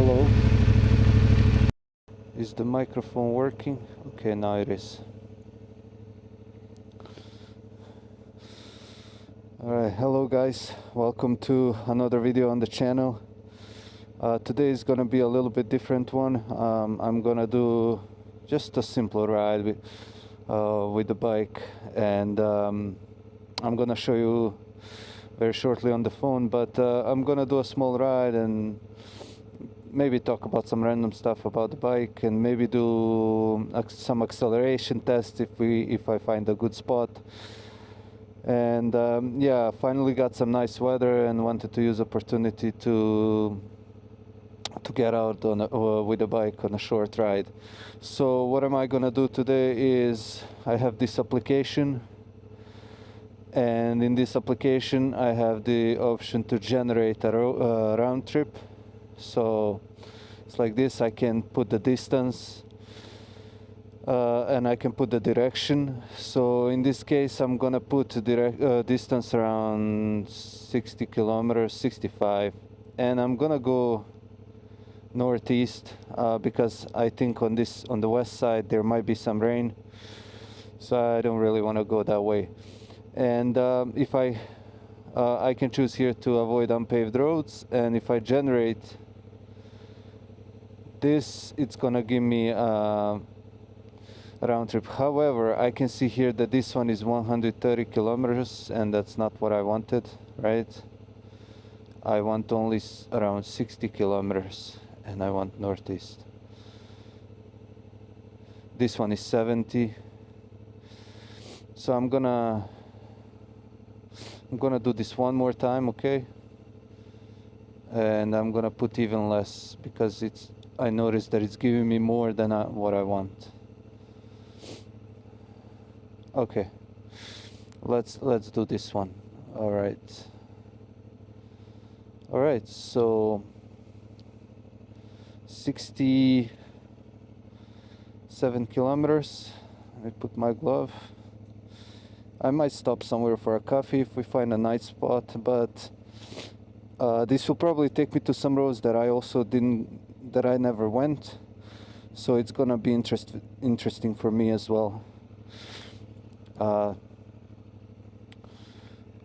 Hello. Is the microphone working? Okay, now it is. Alright, hello guys. Welcome to another video on the channel. Today is gonna be a little bit different one. I'm gonna do just a simple ride with the bike, and I'm gonna show you very shortly on the phone, but I'm gonna do a small ride and maybe talk about some random stuff about the bike, and maybe do some acceleration tests if I find a good spot. And yeah, finally got some nice weather and wanted to use opportunity to get out on with a bike on a short ride. So what am I gonna do today is I have this application, and in this application I have the option to generate a round trip. So it's like this. I can put the distance and I can put the direction. So in this case I'm gonna put the distance around 60 kilometers, 65, and I'm gonna go northeast because I think on the west side there might be some rain, so I don't really want to go that way. And if I can choose here to avoid unpaved roads, and if I generate this, it's gonna give me a round trip. However, I can see here that this one is 130 kilometers, and that's not what I wanted, right? I want only around 60 kilometers, and I want northeast. This one is 70, so I'm gonna do this one more time, okay? And I'm gonna put even less because I noticed that it's giving me more than what I want. Okay, let's do this one. All right, so 67 kilometers. Let me put my glove. I might stop somewhere for a coffee if we find a nice spot, but this will probably take me to some roads that I never went, so it's gonna be interesting for me as well.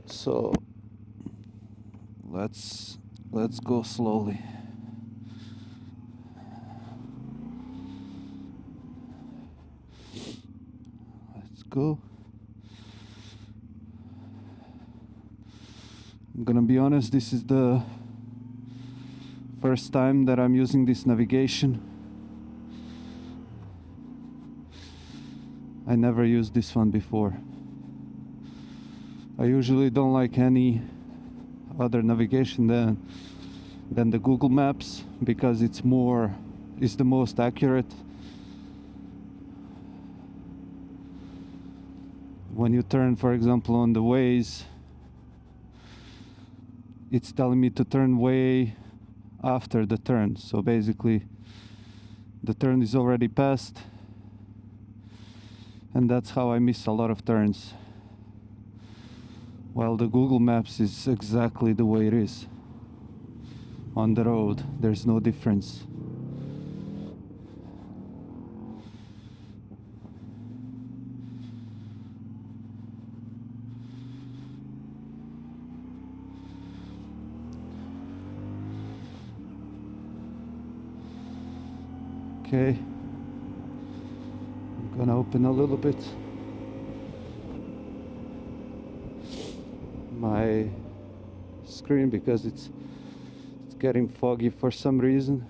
So let's go slowly. Let's go. I'm gonna be honest, this is the first time that I'm using this navigation. I never used this one before. I usually don't like any other navigation than the Google Maps, because it's the most accurate. When you turn, for example, on the Waze, it's telling me to turn way after the turn. So basically the turn is already passed, and that's how I miss a lot of turns. While the Google Maps is exactly the way it is on the road. There's no difference. Okay, I'm gonna open a little bit my screen because it's getting foggy for some reason.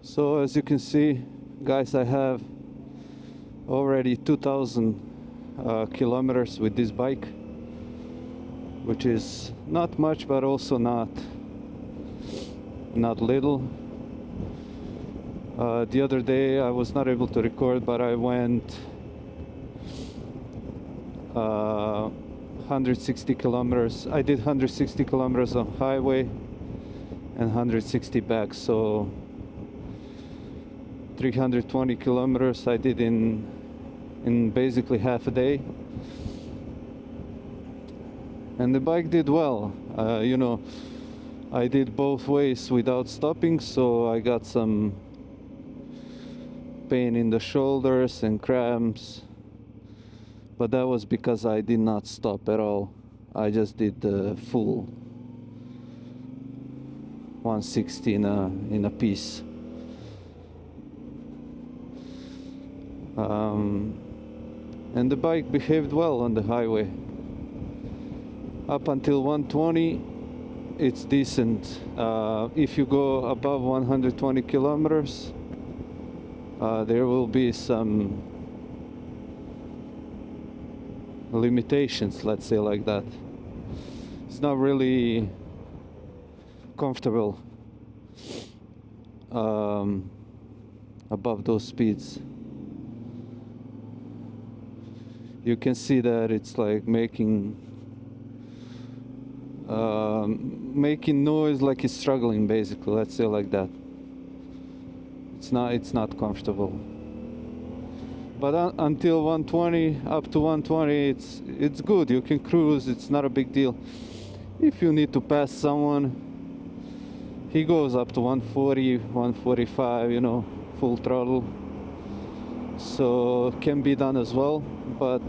So as you can see, guys, I have already 2,000 kilometers with this bike, which is not much, but also not little. The other day I was not able to record, but I went 160 kilometers. I did 160 kilometers on highway, and 160 back, so 320 kilometers I did in basically half a day. And the bike did well. You know, I did both ways without stopping, so I got some pain in the shoulders and cramps, but that was because I did not stop at all. I just did the full 160 in a piece. And the bike behaved well on the highway. Up until 120, it's decent. If you go above 120 kilometers, there will be some limitations, let's say like that. It's not really comfortable above those speeds. You can see that it's like making noise, like it's struggling, basically, let's say like that. It's not comfortable. But until 120, up to 120, it's good. You can cruise. It's not a big deal. If you need to pass someone, he goes up to 140, 145, you know, full throttle. So it can be done as well, but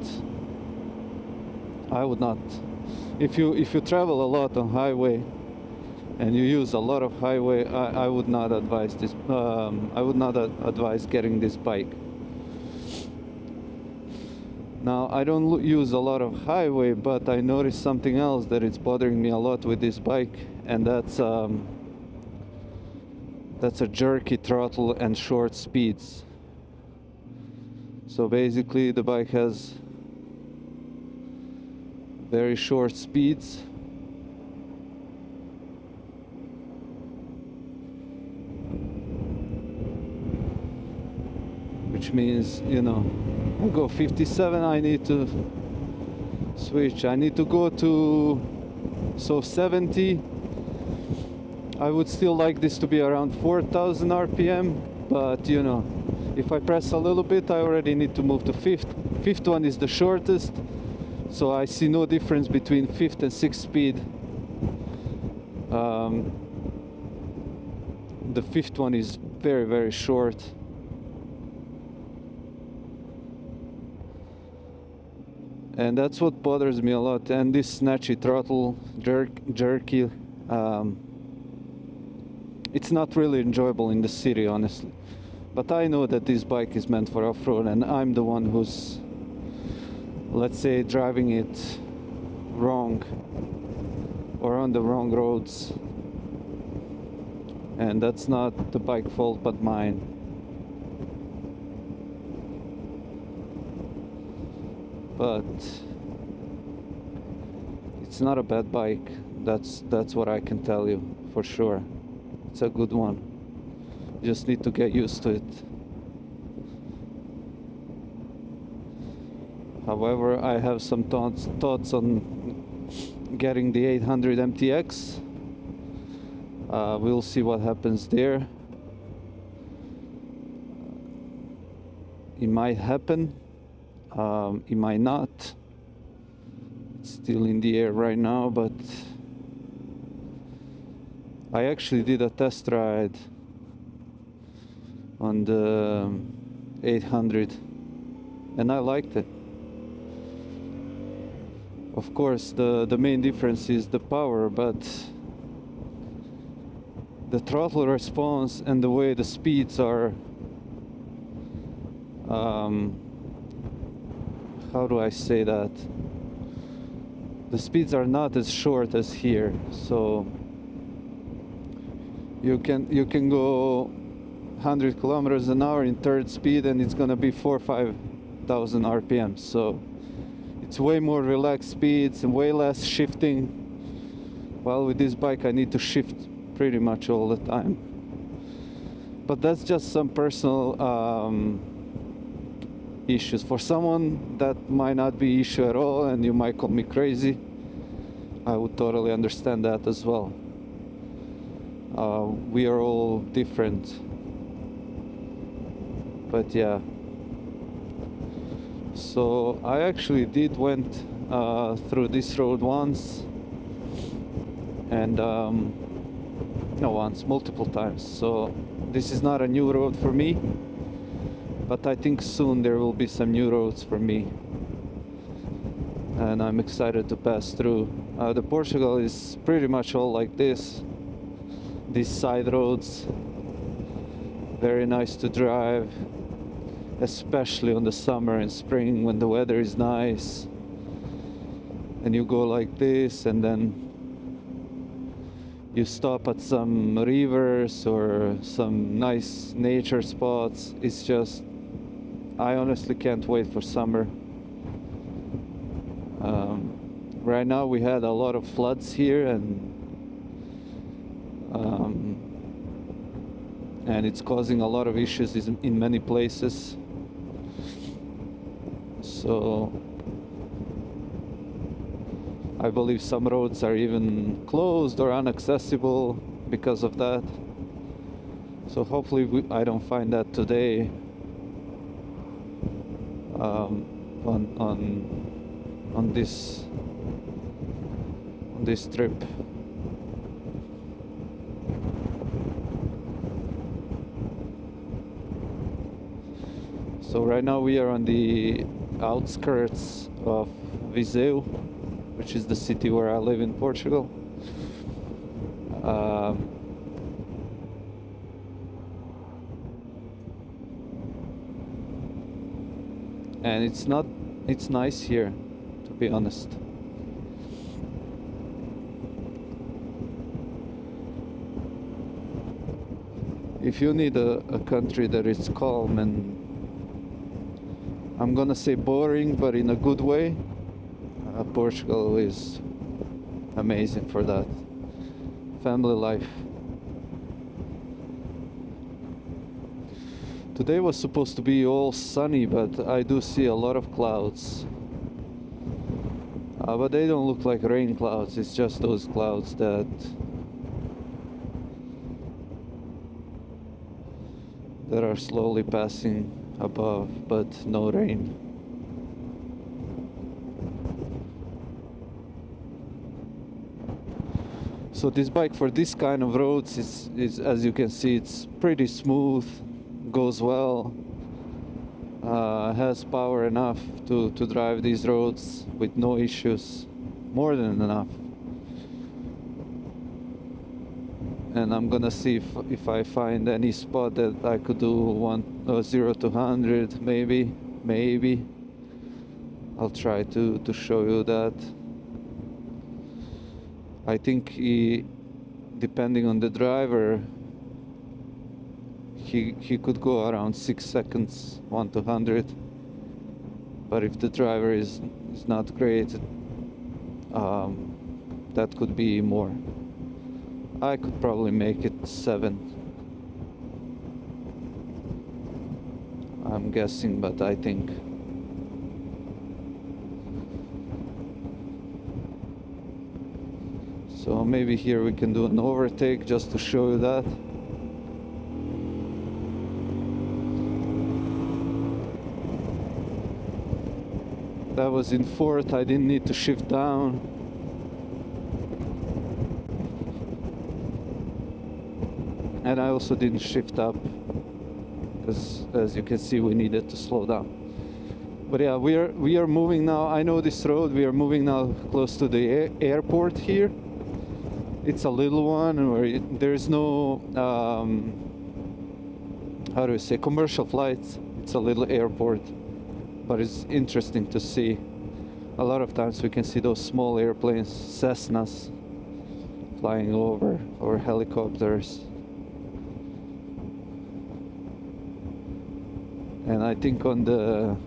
I would not. If you travel a lot on highway and you use a lot of highway, I would not advise this. I would not advise getting this bike. Now, I don't use a lot of highway, but I noticed something else that it's bothering me a lot with this bike, and that's a jerky throttle and short speeds. So basically the bike has very short speeds, which means, you know, I go 57, I need to switch. I need to go to 70. I would still like this to be around 4,000 RPM, but you know, if I press a little bit, I already need to move to fifth. Fifth one is the shortest, so I see no difference between fifth and sixth speed. The fifth one is very, very short. And that's what bothers me a lot. And this snatchy throttle, jerky, it's not really enjoyable in the city, honestly. But I know that this bike is meant for off-road, and I'm the one who's, let's say, driving it wrong or on the wrong roads. And that's not the bike fault, but mine. But it's not a bad bike. That's what I can tell you for sure. It's a good one. You just need to get used to it. However, I have some thoughts on getting the 800 MTX. We'll see what happens there. It might happen. It might not. It's still in the air right now, but I actually did a test ride on the 800 and I liked it. Of course, the main difference is the power, but the throttle response and the way the speeds are, how do I say that? The speeds are not as short as here, so you can go 100 kilometers an hour in third speed and it's gonna be 4,000 or 5,000 RPM. So it's way more relaxed speeds and way less shifting. While with this bike I need to shift pretty much all the time. But that's just some personal issues. For someone that might not be issue at all and you might call me crazy, I would totally understand that as well. We are all different, but yeah. So I actually went through this road once, and no, once, multiple times. So this is not a new road for me, but I think soon there will be some new roads for me, and I'm excited to pass through. The Portugal is pretty much all like this. These side roads, very nice to drive, especially on the summer and spring when the weather is nice. And you go like this, and then you stop at some rivers or some nice nature spots. It's just, I honestly can't wait for summer. Right now we had a lot of floods here, and it's causing a lot of issues in many places. So I believe some roads are even closed or inaccessible because of that. So hopefully I don't find that today on this trip. So right now we are on the outskirts of Viseu, which is the city where I live in Portugal. And it's nice here, to be honest. If you need a country that is calm and, I'm gonna say boring, but in a good way, Portugal is amazing for that. Family life. Today was supposed to be all sunny, but I do see a lot of clouds. But they don't look like rain clouds, it's just those clouds that are slowly passing above, but no rain. So this bike for this kind of roads is as you can see, it's pretty smooth, goes well, has power enough to drive these roads with no issues, more than enough. And I'm gonna see if I find any spot that I could do 0 to 100, maybe. I'll try to show you that. I think depending on the driver, he could go around 6 seconds, 1 to 100. But if the driver is not great, that could be more. I could probably make it 7. I'm guessing, but I think. So maybe here we can do an overtake just to show you that. That was in 4th, I didn't need to shift down. And I also didn't shift up, because as you can see, we needed to slow down. But yeah, we are moving now. I know this road. We are moving now close to the airport here. It's a little one where there's no how do I say, commercial flights. It's a little airport, but it's interesting to see. A lot of times we can see those small airplanes, Cessnas, flying over, or helicopters. And I think on the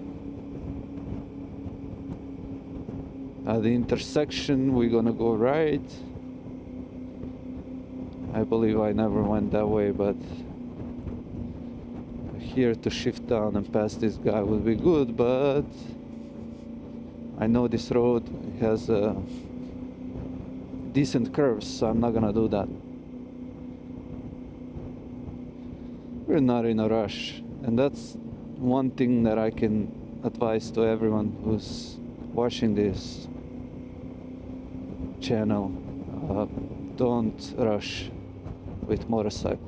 intersection we're gonna go right. I believe I never went that way, but here to shift down and pass this guy would be good, but I know this road has decent curves, so I'm not gonna do that. we're not in a rush, and that's one thing that I can advise to everyone who's watching this channel. Don't rush with motorcycle.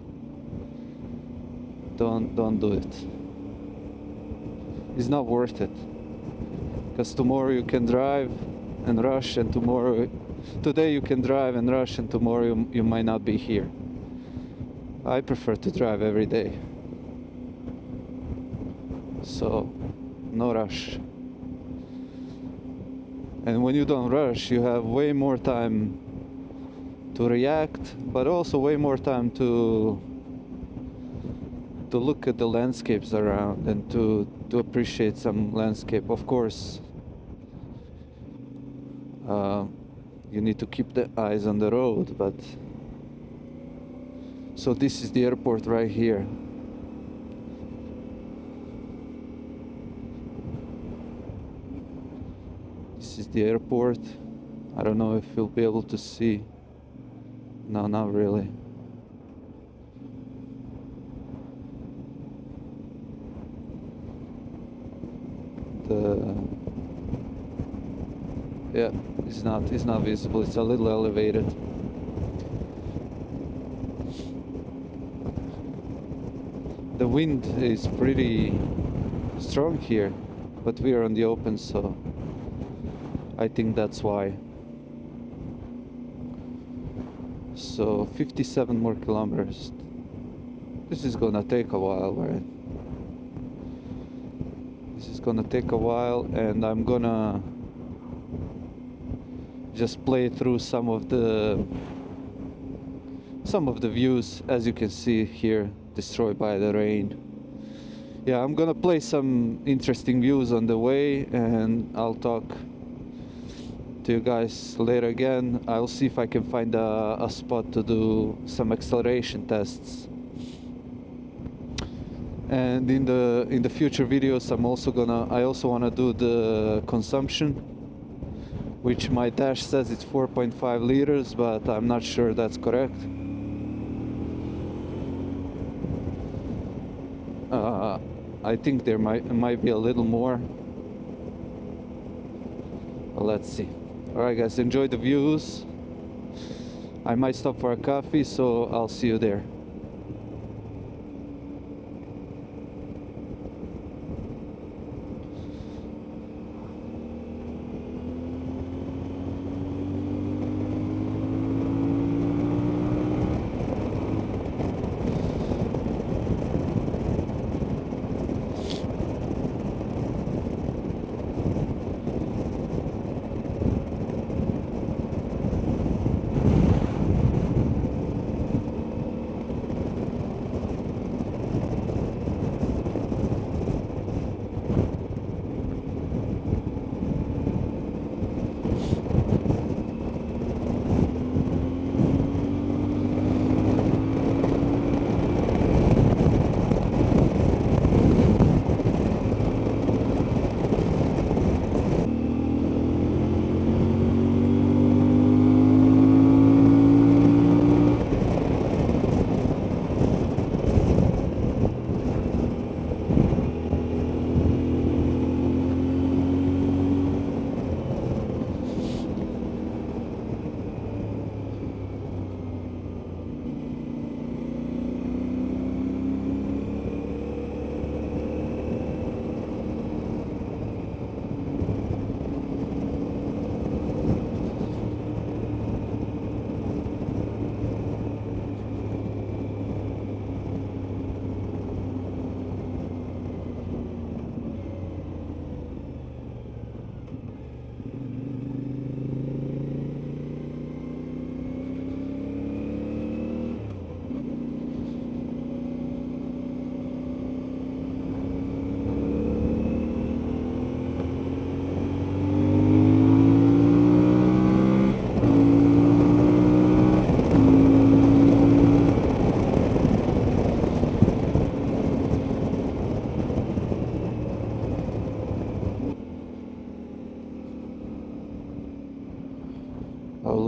Don't do it. It's not worth it, because tomorrow you can drive and rush, and today you can drive and rush, and tomorrow you might not be here. I prefer to drive every day, so no rush. And when you don't rush, you have way more time to react, but also way more time to look at the landscapes around and to appreciate some landscape. Of course, you need to keep the eyes on the road, but so this is the airport right here. This is the airport. I don't know if you'll be able to see. No, not really. Yeah, it's not visible. It's a little elevated. The wind is pretty strong here, but we are on the open, so I think that's why. So 57 more kilometers. This is gonna take a while, right? This is gonna take a while, and I'm gonna just play through some of the views, as you can see here, destroyed by the rain. Yeah, I'm gonna play some interesting views on the way, and I'll talk to you guys later again. I'll see if I can find a spot to do some acceleration tests. And in the future videos, I also wanna do the consumption, which my dash says it's 4.5 liters, but I'm not sure that's correct. I think there might be a little more. Well, let's see. Alright guys, enjoy the views. I might stop for a coffee, so I'll see you there.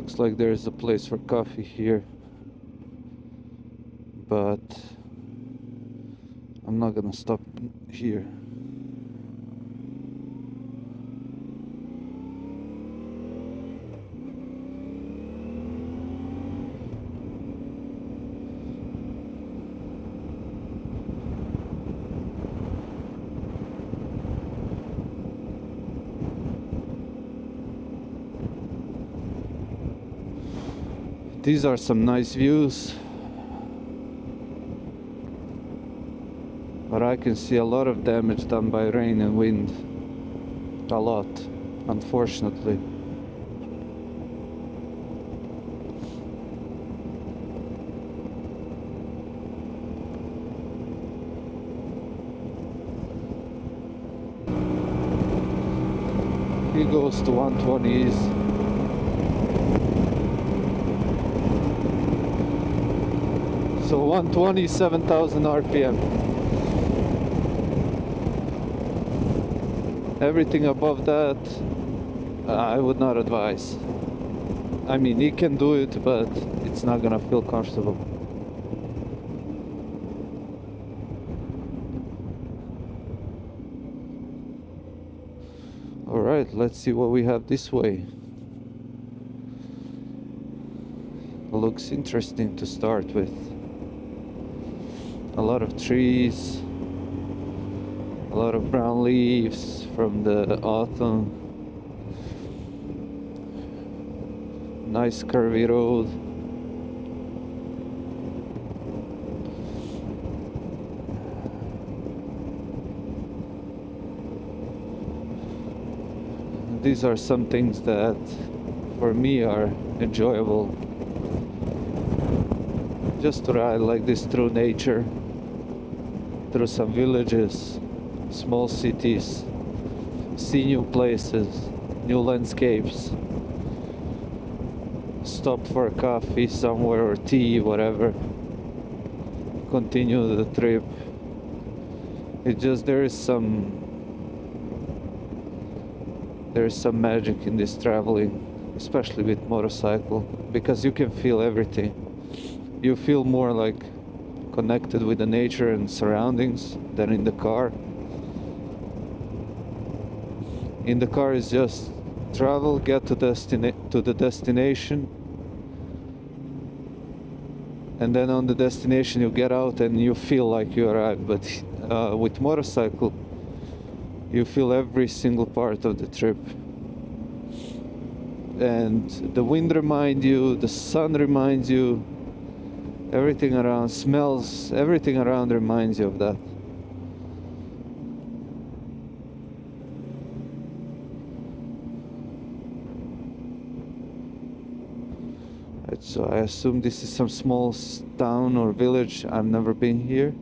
Looks like there's a place for coffee here, but I'm not gonna stop here. These are some nice views, but I can see a lot of damage done by rain and wind. A lot, unfortunately. He goes to 120s. So 127,000 RPM. Everything above that, I would not advise. I mean, he can do it, but it's not gonna feel comfortable. All right, let's see what we have this way. Looks interesting to start with. A lot of trees, a lot of brown leaves from the autumn. Nice curvy road. These are some things that for me are enjoyable. Just to ride like this through nature, through some villages, small cities, see new places, new landscapes, stop for a coffee somewhere or tea, whatever, continue the trip. It just, there is some magic in this traveling, especially with motorcycle, because you can feel everything. You feel more like connected with the nature and surroundings than in the car. In the car is just travel, get to the destination, and then on the destination you get out and you feel like you arrived. But with motorcycle, you feel every single part of the trip, and the wind reminds you, the sun reminds you, everything around smells, everything around reminds you of that. Right, so I assume this is some small town or village. I've never been here.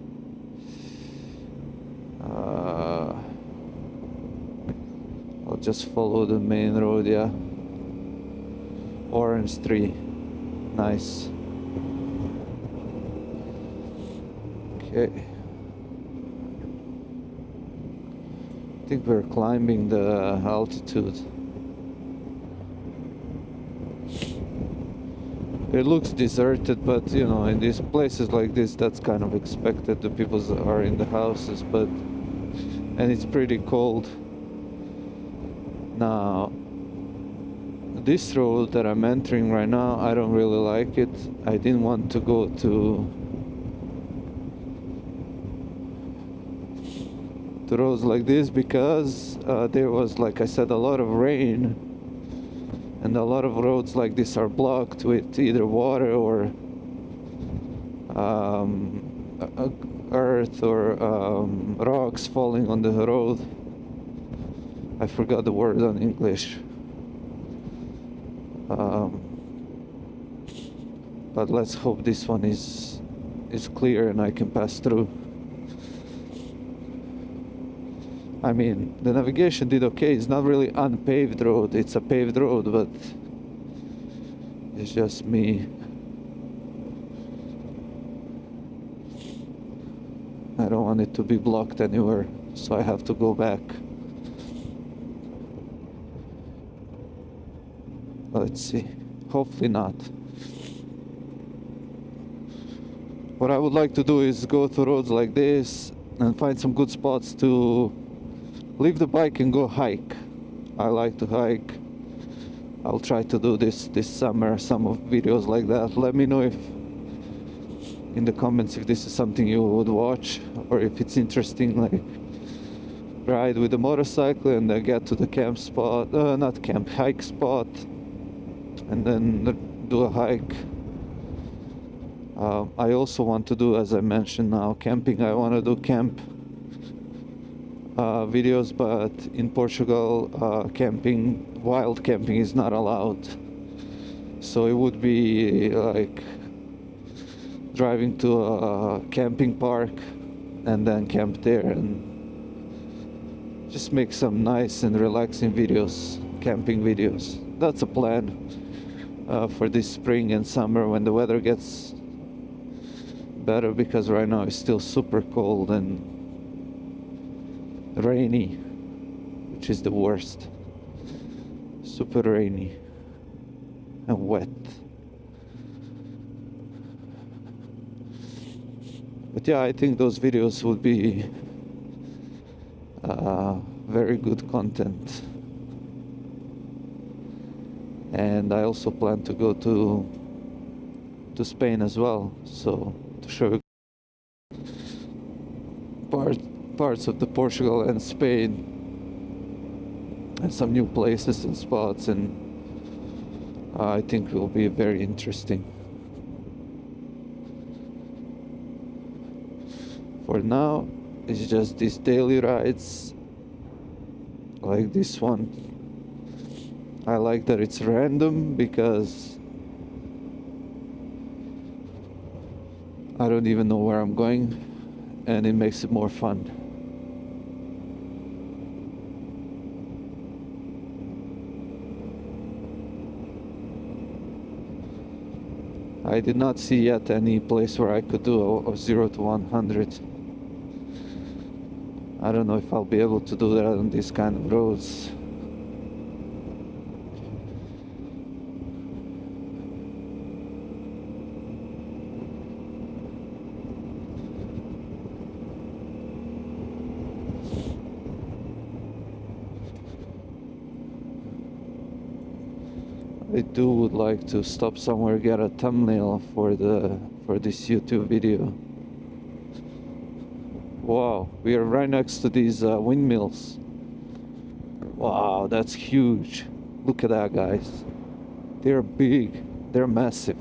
I'll just follow the main road, yeah. Orange tree, nice. Okay. I think we're climbing the altitude. It looks deserted, but you know, in these places like this, that's kind of expected. The people are in the houses, and it's pretty cold. Now, this road that I'm entering right now, I don't really like it. I didn't want to go to roads like this because there was, like I said, a lot of rain, and a lot of roads like this are blocked with either water or earth or rocks falling on the road. I forgot the word in English. But let's hope this one is clear and I can pass through. I mean, the navigation did okay. It's not really unpaved road, it's a paved road, but it's just me. I don't want it to be blocked anywhere, so I have to go back. Let's see, hopefully not. What I would like to do is go to roads like this and find some good spots to leave the bike and go hike. I like to hike. I'll try to do this summer, some of videos like that. Let me know if in the comments if this is something you would watch, or if it's interesting, like ride with a motorcycle and then get to the camp spot, not camp, hike spot, and then do a hike. I also want to do, as I mentioned now, camping. I want to do camp videos, but in Portugal, wild camping is not allowed. So it would be like driving to a camping park and then camp there and just make some nice and relaxing videos, camping videos. That's a plan for this spring and summer when the weather gets better, because right now it's still super cold and rainy, which is the worst. Super rainy and wet. But yeah, I think those videos would be very good content. And I also plan to go to Spain as well, so to show parts of the Portugal and Spain and some new places and spots, and I think it will be very interesting. For now, it's just these daily rides like this one. I like that it's random because I don't even know where I'm going, and it makes it more fun. I did not see yet any place where I could do a 0 to 100. I don't know if I'll be able to do that on these kind of roads. I would like to stop somewhere, get a thumbnail for this YouTube video. Wow, we are right next to these windmills. Wow, that's huge. Look at that, guys. They're big. They're massive.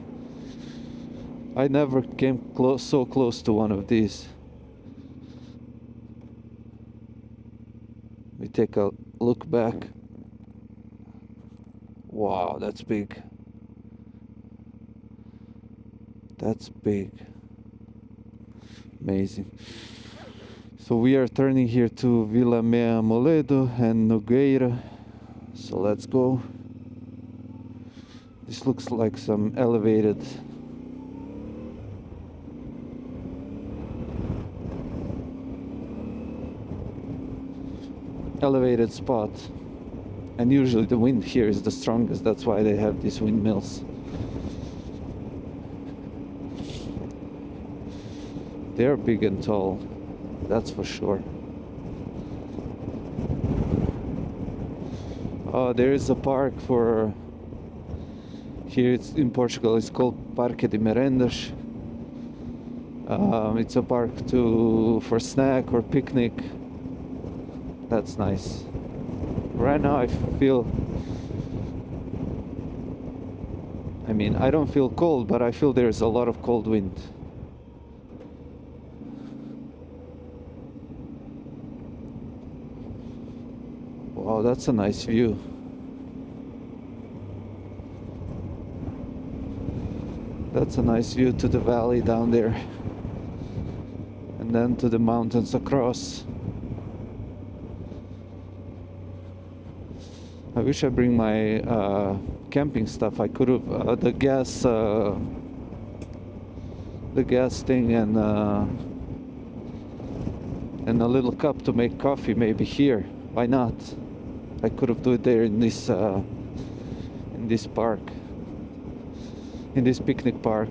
I never came so close to one of these. Let me take a look back. Wow, that's big. That's big. Amazing. So we are turning here to Vila Mea Moledo and Nogueira. So let's go. This looks like some elevated spot. And usually the wind here is the strongest, that's why they have these windmills. They're big and tall, that's for sure. There is a park for, here it's in Portugal, it's called Parque de Merendas. It's a park for snack or picnic. That's nice. Right now I don't feel cold, but I feel there's a lot of cold wind. Wow, that's a nice view. That's a nice view to the valley down there, and then to the mountains across. I wish I bring my camping stuff. I could have the gas thing and a little cup to make coffee. Maybe here. Why not? I could have do it there in this park, in this picnic park.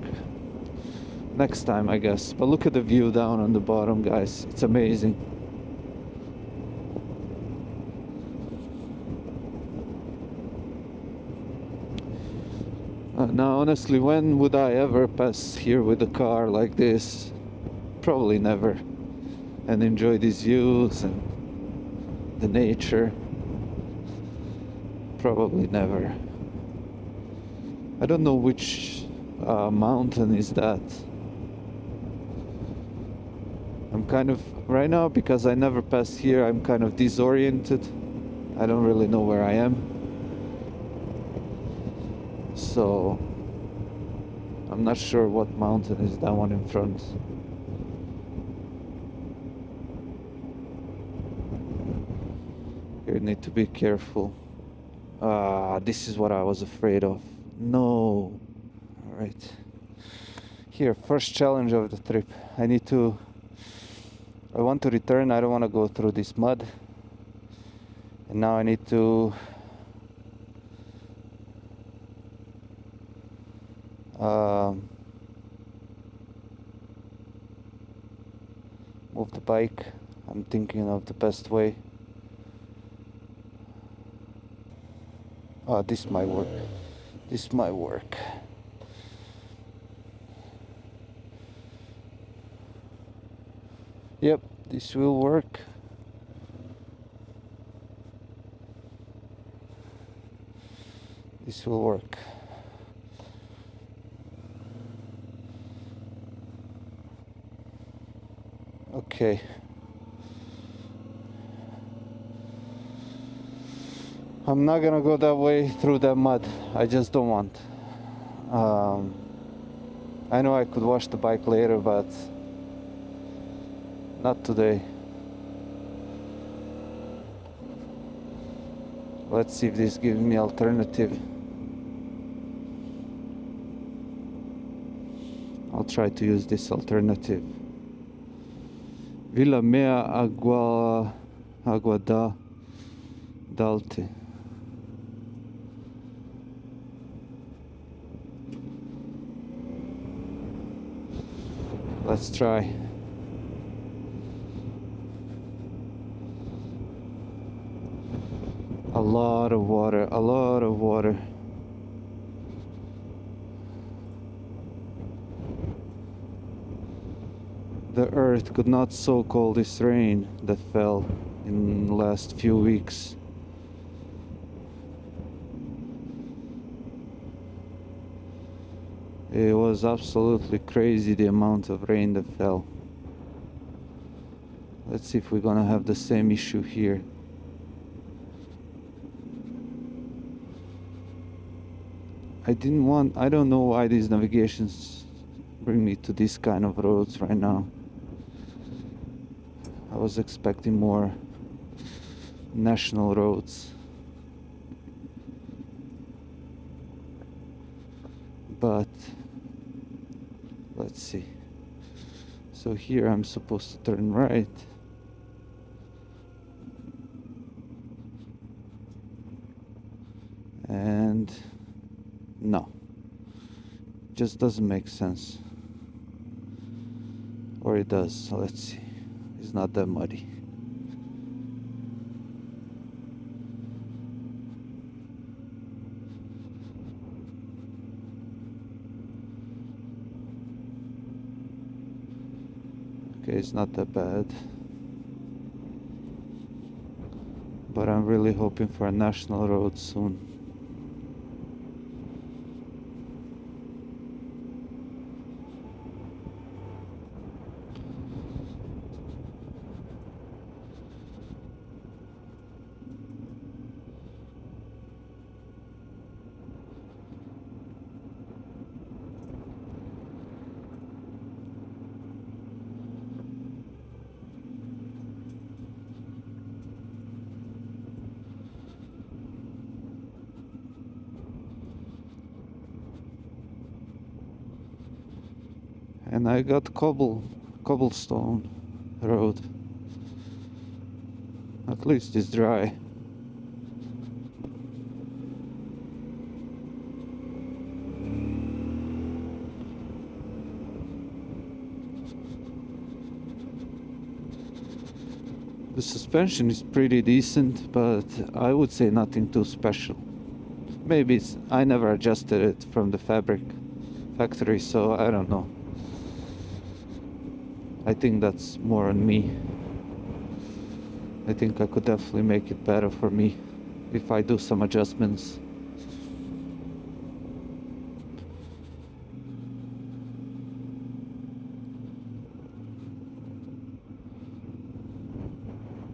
next time, I guess. But look at the view down on the bottom, guys. It's amazing. Now, honestly, when would I ever pass here with a car like this? Probably never. And enjoy these views and the nature. Probably never. I don't know which mountain is that. I'm kind of, right now, because I never passed here, I'm kind of disoriented. I don't really know where I am. So I'm not sure what mountain is that one in front. Here, need to be careful. This is what I was afraid of. No. Alright. Here, first challenge of the trip. I want to return. I don't want to go through this mud. And now I need to move the bike. I'm thinking of the best way. This might work. This might work. Yep, this will work. This will work. Okay. I'm not gonna go that way through that mud. I just don't want. I know I could wash the bike later, but not today. Let's see if this gives me alternative. I'll try to use this alternative. Villa Mea Agua Dalte. Let's try. A lot of water, a lot of water. The earth could not soak all this rain that fell in the last few weeks. It was absolutely crazy the amount of rain that fell. Let's see if we're gonna have the same issue here. I don't know why these navigations bring me to these kind of roads right now. I was expecting more national roads. But let's see. So here I'm supposed to turn right. And no, just doesn't make sense. Or it does. So let's see. It's not that muddy. Okay, it's not that bad. But I'm really hoping for a national road soon. And I got cobblestone road. At least it's dry. The suspension is pretty decent, but I would say nothing too special. Maybe I never adjusted it from the factory, so I don't know. I think that's more on me. I think I could definitely make it better for me if I do some adjustments.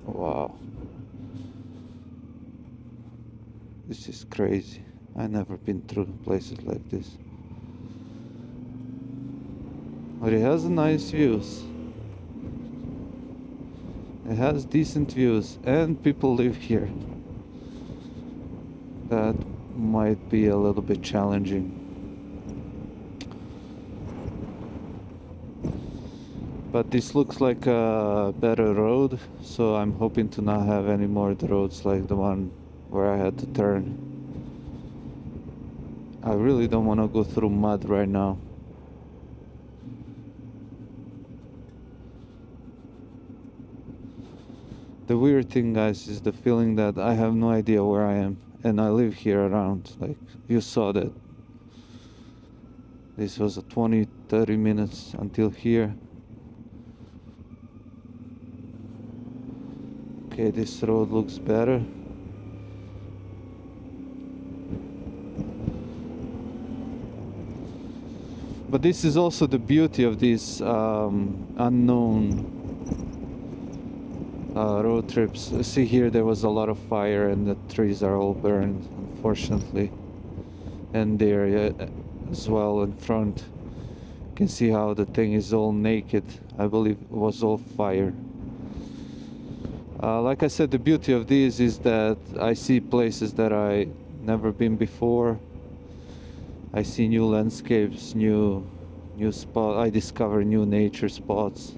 Wow. This is crazy. I've never been through places like this. But it has nice views. It has decent views and people live here. That might be a little bit challenging. But this looks like a better road, so I'm hoping to not have any more roads like the one where I had to turn. I really don't want to go through mud right now. The weird thing, guys, is the feeling that I have no idea where I am, and I live here around. Like, you saw that. This was a 20-30 minutes until here. Okay, this road looks better. But this is also the beauty of these unknown road trips. See here, there was a lot of fire and the trees are all burned, unfortunately. And there as well in front, you can see how the thing is all naked. I believe it was all fire. Like I said, the beauty of these is that I see places that I never been before. I see new landscapes, new spots. I discover new nature spots,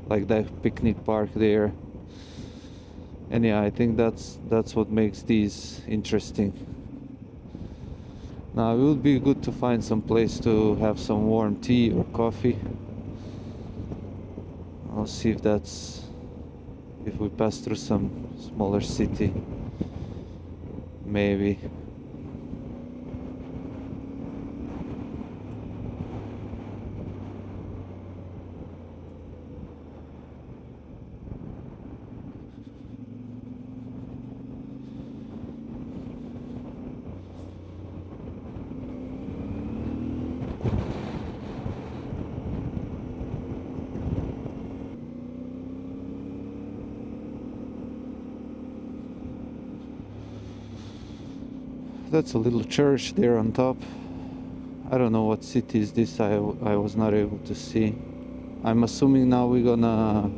like that picnic park there. And yeah, I think that's what makes these interesting. Now it would be good to find some place to have some warm tea or coffee. I'll see if we pass through some smaller city, maybe. That's a little church there on top. I don't know what city is this. I was not able to see. I'm assuming now we're gonna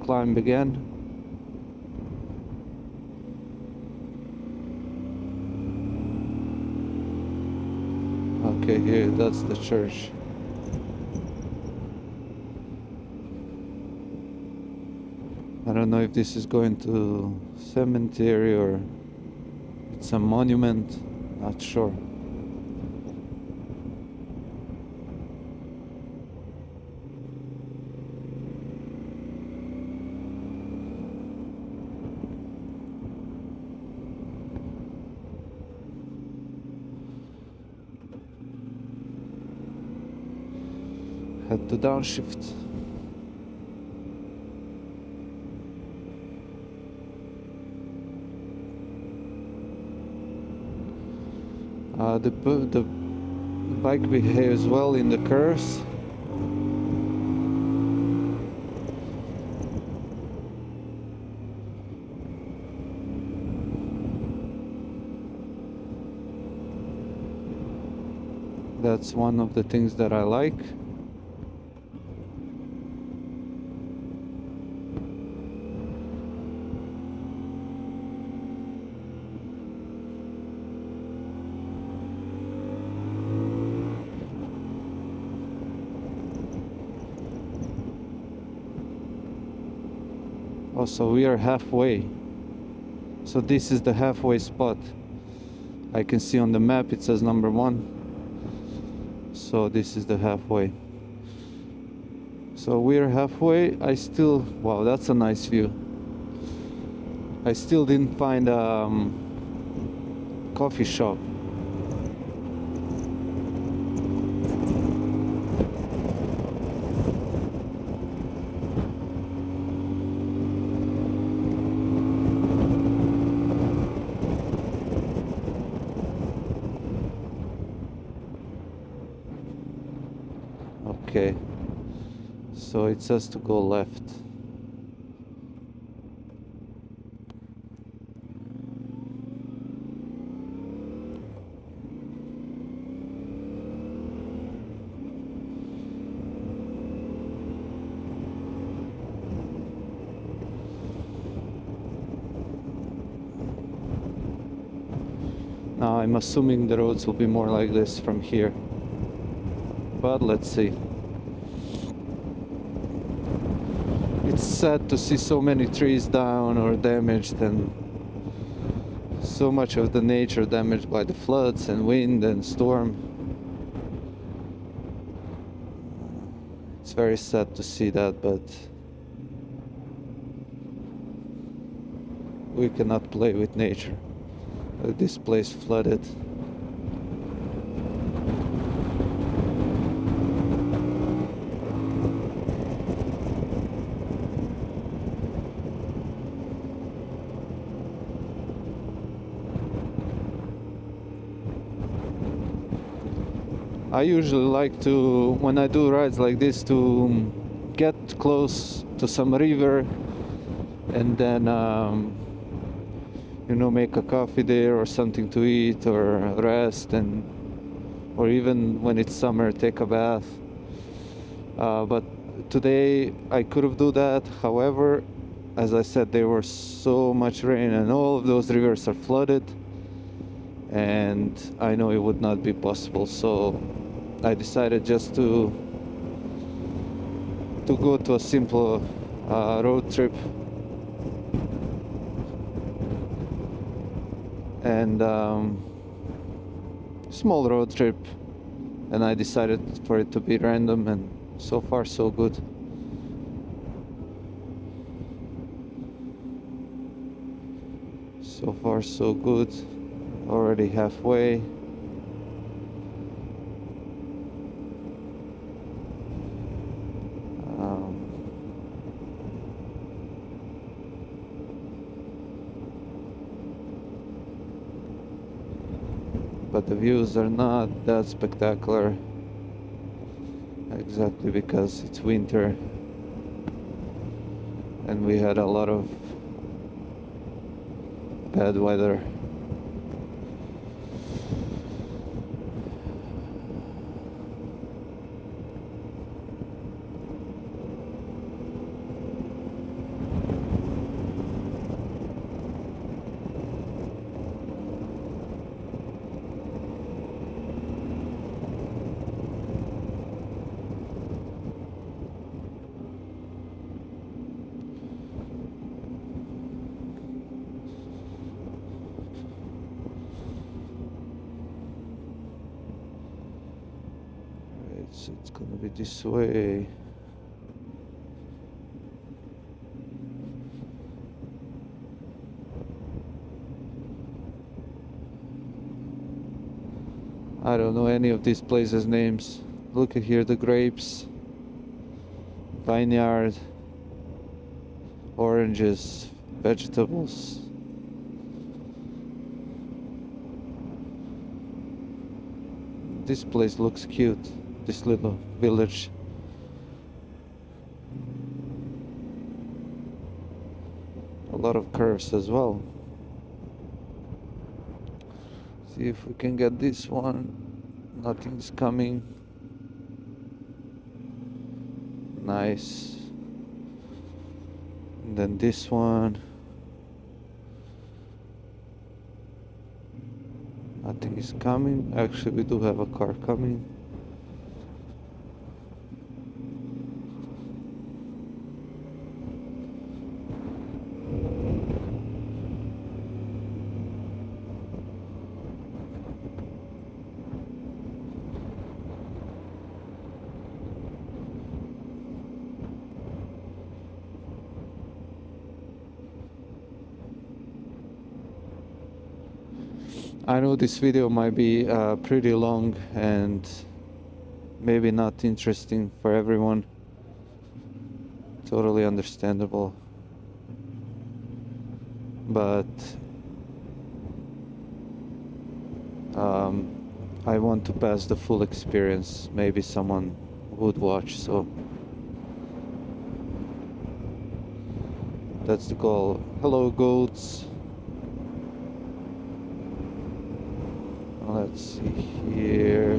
climb again. Okay, here, that's the church. I don't know if this is going to cemetery or it's a monument, not sure. Head to downshift. The bike behaves well in the curves. That's one of the things that I like. Also, we are halfway, so this is the halfway spot. I can see on the map it says number 1, so this is the halfway. So we're halfway. Wow, that's a nice view. I still didn't find a coffee shop. Okay, so it says to go left. Now I'm assuming the roads will be more like this from here, but let's see. It's sad to see so many trees down or damaged, and so much of the nature damaged by the floods and wind and storm. It's very sad to see that, but we cannot play with nature. This place flooded. I usually like to, when I do rides like this, to get close to some river and then you know, make a coffee there or something to eat or rest, and or even when it's summer, take a bath. But today I could have do that. However, as I said, there was so much rain and all of those rivers are flooded, and I know it would not be possible. So I decided just to go to a simple road trip. And small road trip, and I decided for it to be random, and so far so good. So far so good. Already halfway. But the views are not that spectacular, exactly because it's winter and we had a lot of bad weather. So it's gonna be this way. I don't know any of these places' names. Look at here, the grapes, vineyard, oranges, vegetables. This place looks cute. This little village. A lot of curves as well. See if we can get this one. Nothing's coming. Nice. And then this one. Nothing is coming. Actually, we do have a car coming. I know this video might be pretty long and maybe not interesting for everyone. Totally understandable. But I want to pass the full experience. Maybe someone would watch, so that's the goal. Hello, goats. Let's see here.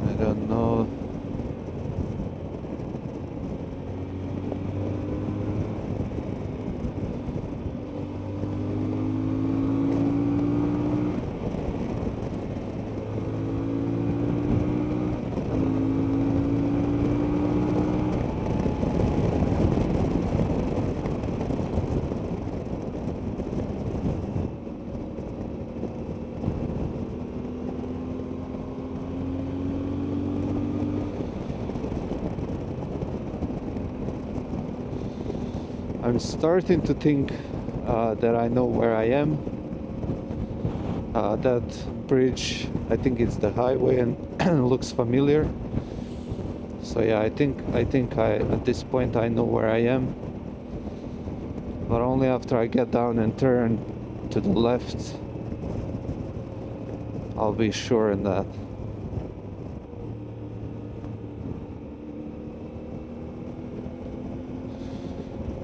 I don't know. I'm starting to think that I know where I am. That bridge, I think it's the highway and looks familiar. So yeah, I think at this point I know where I am. But only after I get down and turn to the left, I'll be sure in that.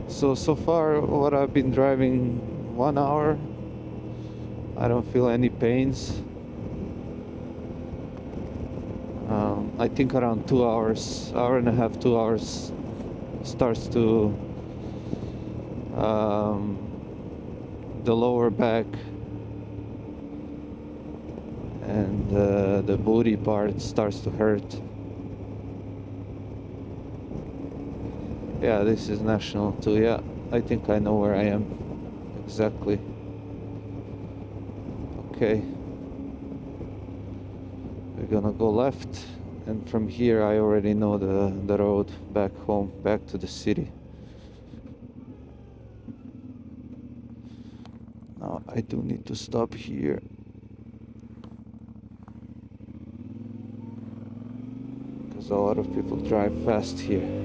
So far what I've been driving 1 hour, I don't feel any pains. I think around 2 hours, hour and a half, 2 hours starts to the lower back and the booty part starts to hurt. Yeah, this is national too. Yeah, I think I know where I am exactly. Okay, we're gonna go left, and from here I already know the road back home, back to the city. Now I do need to stop here. Because a lot of people drive fast here.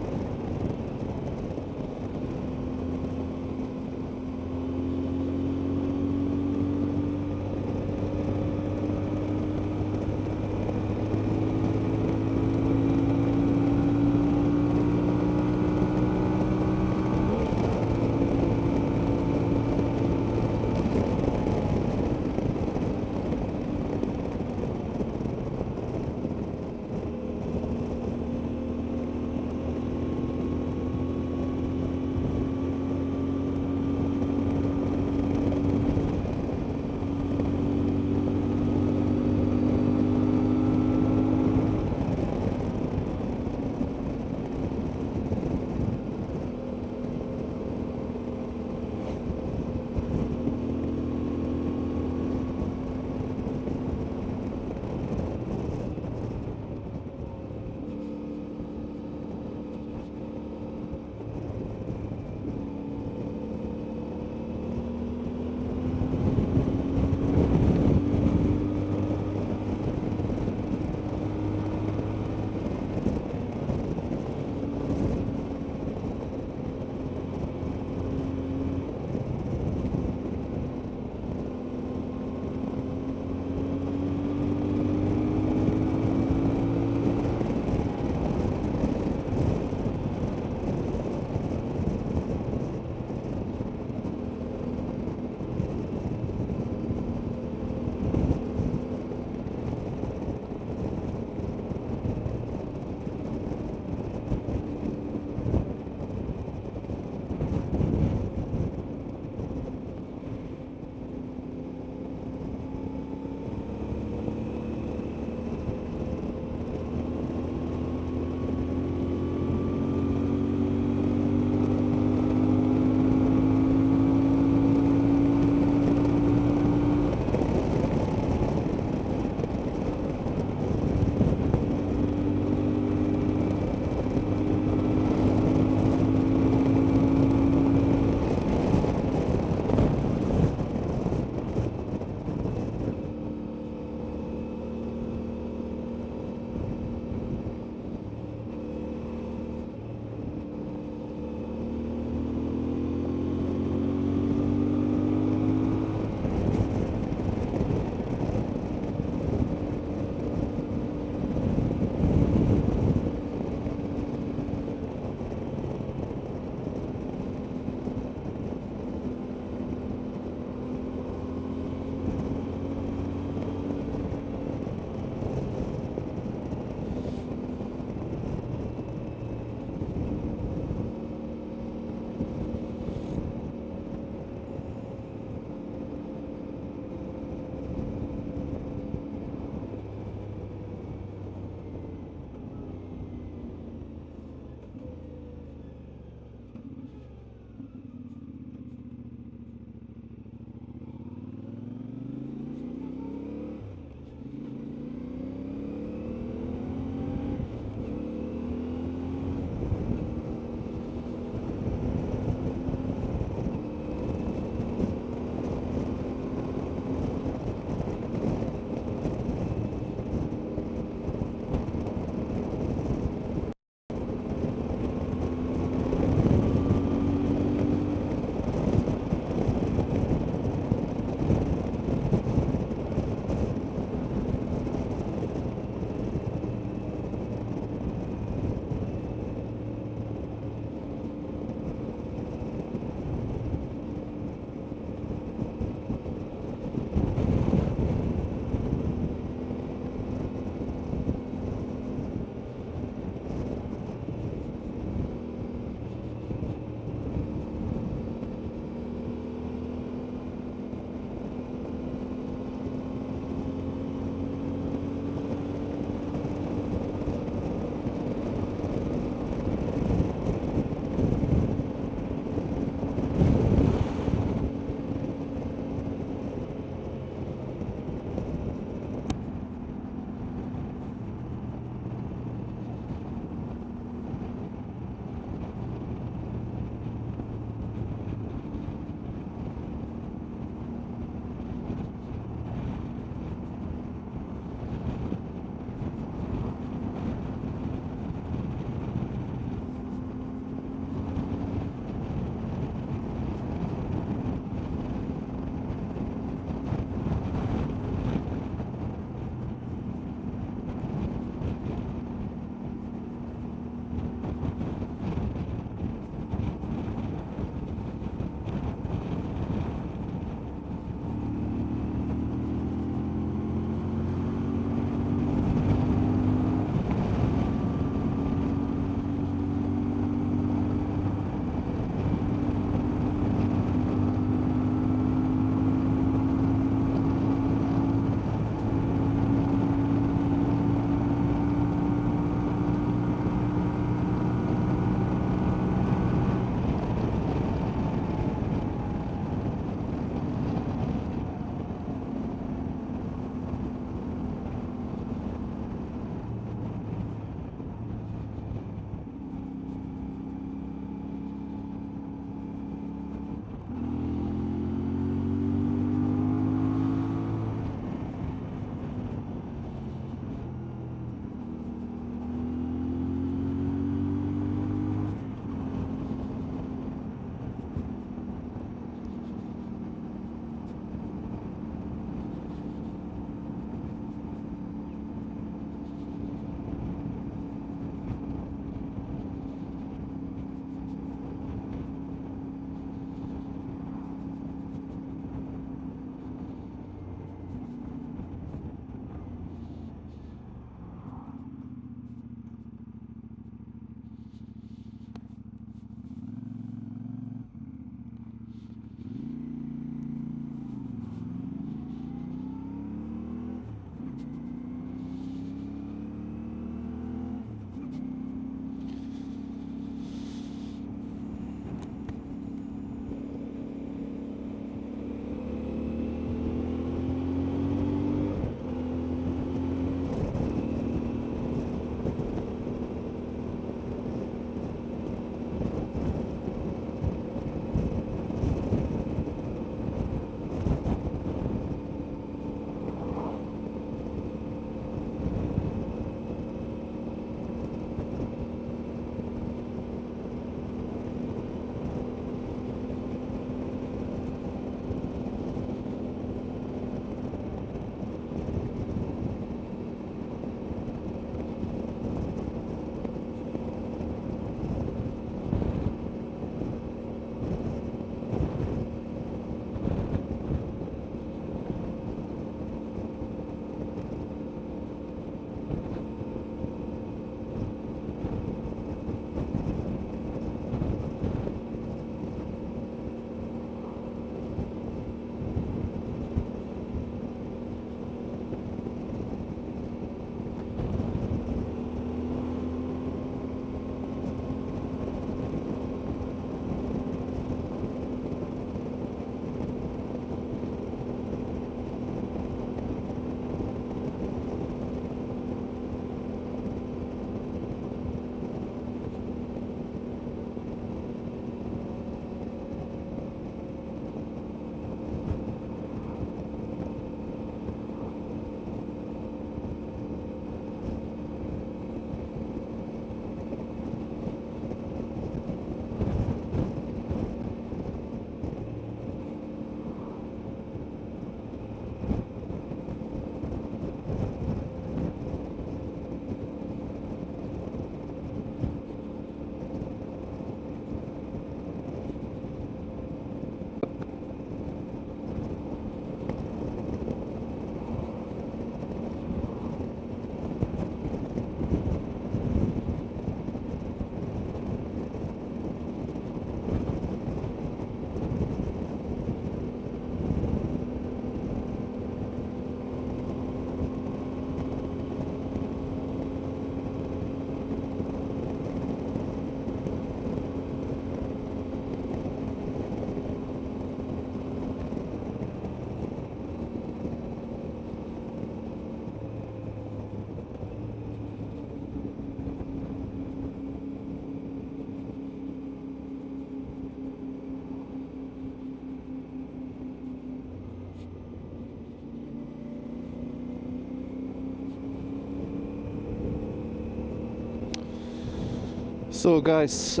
So guys,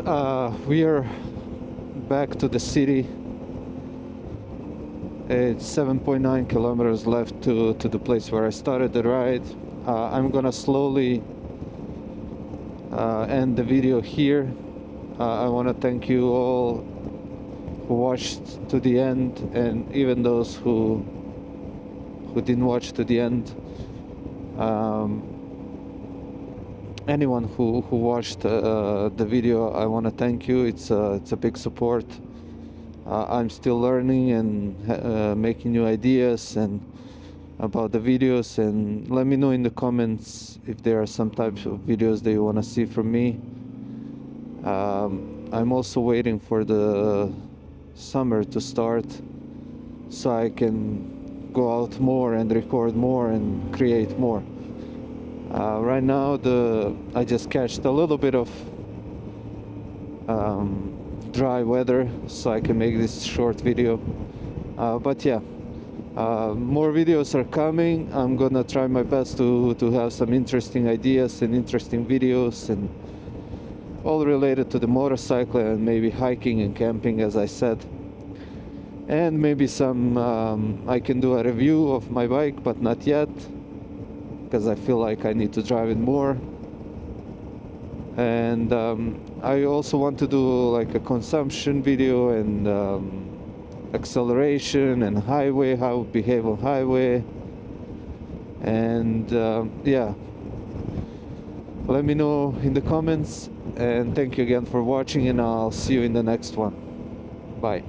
we are back to the city. It's 7.9 kilometers left to the place where I started the ride. I'm gonna slowly end the video here. I want to thank you all who watched to the end, and even those who didn't watch to the end. Anyone who watched the video, I want to thank you. It's a big support. I'm still learning and making new ideas and about the videos, and let me know in the comments if there are some types of videos that you want to see from me. I'm also waiting for the summer to start so I can go out more and record more and create more. Right now I just catched a little bit of dry weather so I can make this short video, but yeah, more videos are coming. I'm gonna try my best to have some interesting ideas and interesting videos, and all related to the motorcycle and maybe hiking and camping, as I said. And maybe some I can do a review of my bike, but not yet, because I feel like I need to drive it more. And I also want to do like a consumption video and acceleration and highway, how to behave on highway. And yeah, let me know in the comments, and thank you again for watching, and I'll see you in the next one. Bye.